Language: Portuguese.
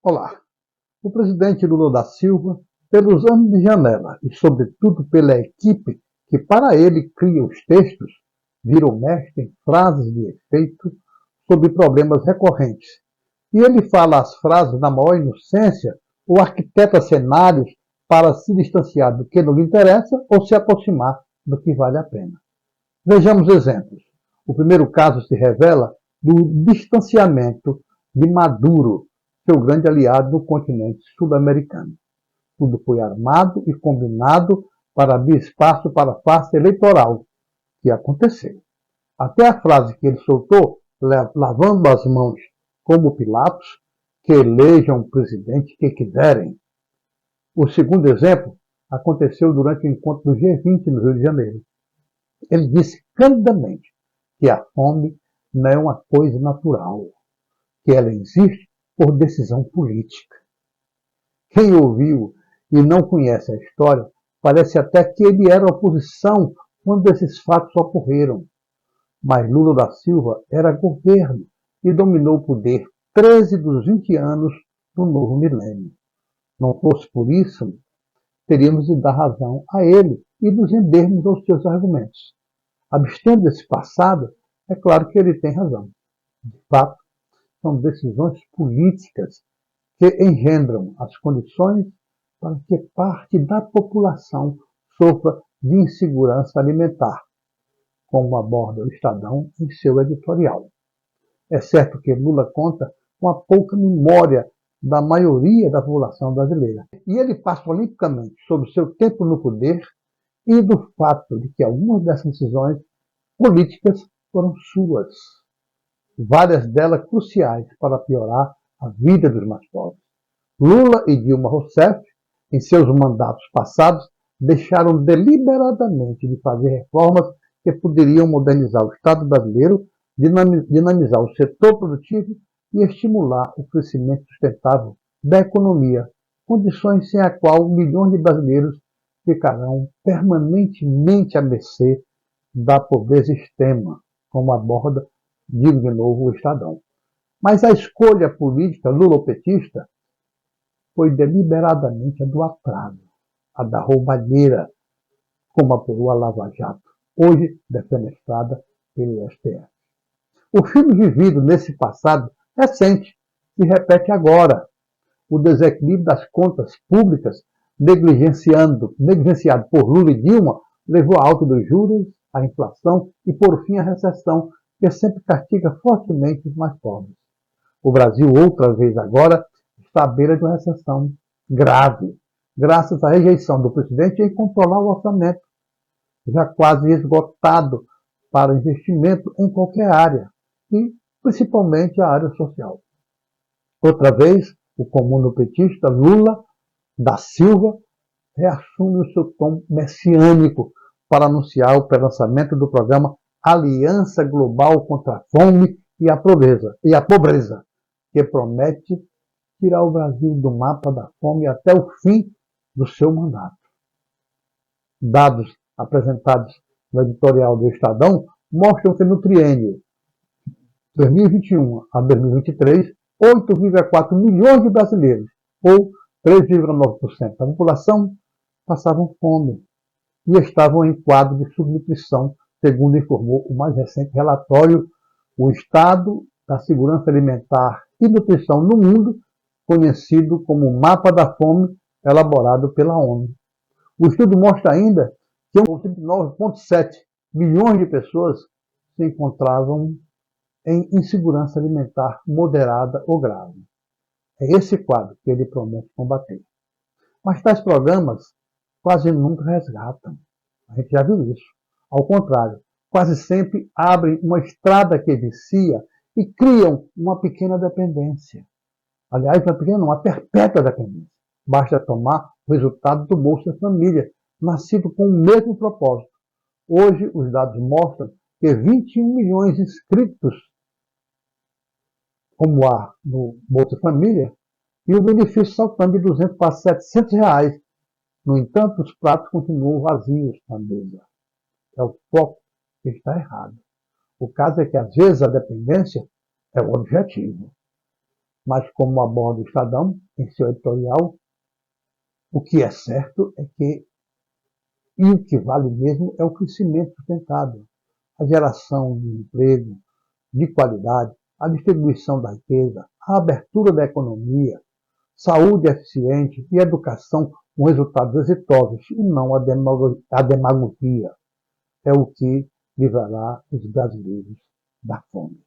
Olá, o presidente Lula da Silva, pelos anos de janela e, sobretudo, pela equipe que para ele cria os textos, virou mestre em frases de efeito sobre problemas recorrentes. E ele fala as frases na maior inocência ou arquiteta cenários para se distanciar do que não lhe interessa ou se aproximar do que vale a pena. Vejamos exemplos. O primeiro caso se revela do distanciamento de Maduro, seu grande aliado no continente sul-americano. Tudo foi armado e combinado para abrir espaço para a farsa eleitoral, que aconteceu. Até a frase que ele soltou, lavando as mãos como Pilatos, que elejam o presidente que quiserem. O segundo exemplo aconteceu durante o encontro do G20 no Rio de Janeiro. Ele disse candidamente que a fome não é uma coisa natural, que ela existe por decisão política. Quem ouviu e não conhece a história, parece até que ele era oposição quando esses fatos ocorreram. Mas Lula da Silva era governo e dominou o poder 13 dos 20 anos do novo milênio. Não fosse por isso, teríamos de dar razão a ele e nos rendermos aos seus argumentos. Abstendo desse passado, é claro que ele tem razão. De fato, são decisões políticas que engendram as condições para que parte da população sofra de insegurança alimentar, como aborda o Estadão em seu editorial. É certo que Lula conta com a pouca memória da maioria da população brasileira. E ele passa olimpicamente sobre o seu tempo no poder e do fato de que algumas dessas decisões políticas foram suas, várias delas cruciais para piorar a vida dos mais pobres. Lula e Dilma Rousseff, em seus mandatos passados, deixaram deliberadamente de fazer reformas que poderiam modernizar o Estado brasileiro, dinamizar o setor produtivo e estimular o crescimento sustentável da economia, condições sem a qual milhões de brasileiros ficarão permanentemente à mercê da pobreza extrema, como aborda, digo de novo, o Estadão. Mas a escolha política lulopetista foi deliberadamente a do atraso, a da roubalheira, como apurou a Lava Jato, hoje defenestrada pelo STF. O filme vivido nesse passado recente se repete agora. O desequilíbrio das contas públicas, negligenciado por Lula e Dilma, levou à alta dos juros, à inflação e, por fim, à recessão, que sempre castiga fortemente os mais pobres. O Brasil, outra vez agora, está à beira de uma recessão grave, graças à rejeição do presidente em controlar o orçamento, já quase esgotado para investimento em qualquer área, e principalmente a área social. Outra vez, o comunopetista Lula da Silva reassume o seu tom messiânico para anunciar o pré-lançamento do programa Aliança Global contra a Fome e a Pobreza, que promete tirar o Brasil do mapa da fome até o fim do seu mandato. Dados apresentados no editorial do Estadão mostram que no triênio 2021 a 2023, 8,4 milhões de brasileiros, ou 3,9% da população, passavam fome e estavam em quadro de subnutrição, segundo informou o mais recente relatório, o Estado da Segurança Alimentar e Nutrição no Mundo, conhecido como Mapa da Fome, elaborado pela ONU. O estudo mostra ainda que 39,7 milhões de pessoas se encontravam em insegurança alimentar moderada ou grave. É esse quadro que ele promete combater. Mas tais programas quase nunca resgatam. A gente já viu isso. Ao contrário, quase sempre abrem uma estrada que vicia e criam uma pequena dependência. Aliás, uma pequena não, uma perpétua dependência. Basta tomar o resultado do Bolsa Família, nascido com o mesmo propósito. Hoje, os dados mostram que 21 milhões de inscritos como há no Bolsa Família, e o benefício saltando de 200 para 700 reais. No entanto, os pratos continuam vazios na mesa. É o foco que está errado. O caso é que, às vezes, a dependência é o objetivo. Mas, como aborda o Estadão em seu editorial, o que é certo é que, e o que vale mesmo, é o crescimento sustentável, a geração de emprego de qualidade, a distribuição da riqueza, a abertura da economia, saúde eficiente e educação com resultados exitosos, e não a demagogia. É o que livrará os brasileiros da fome.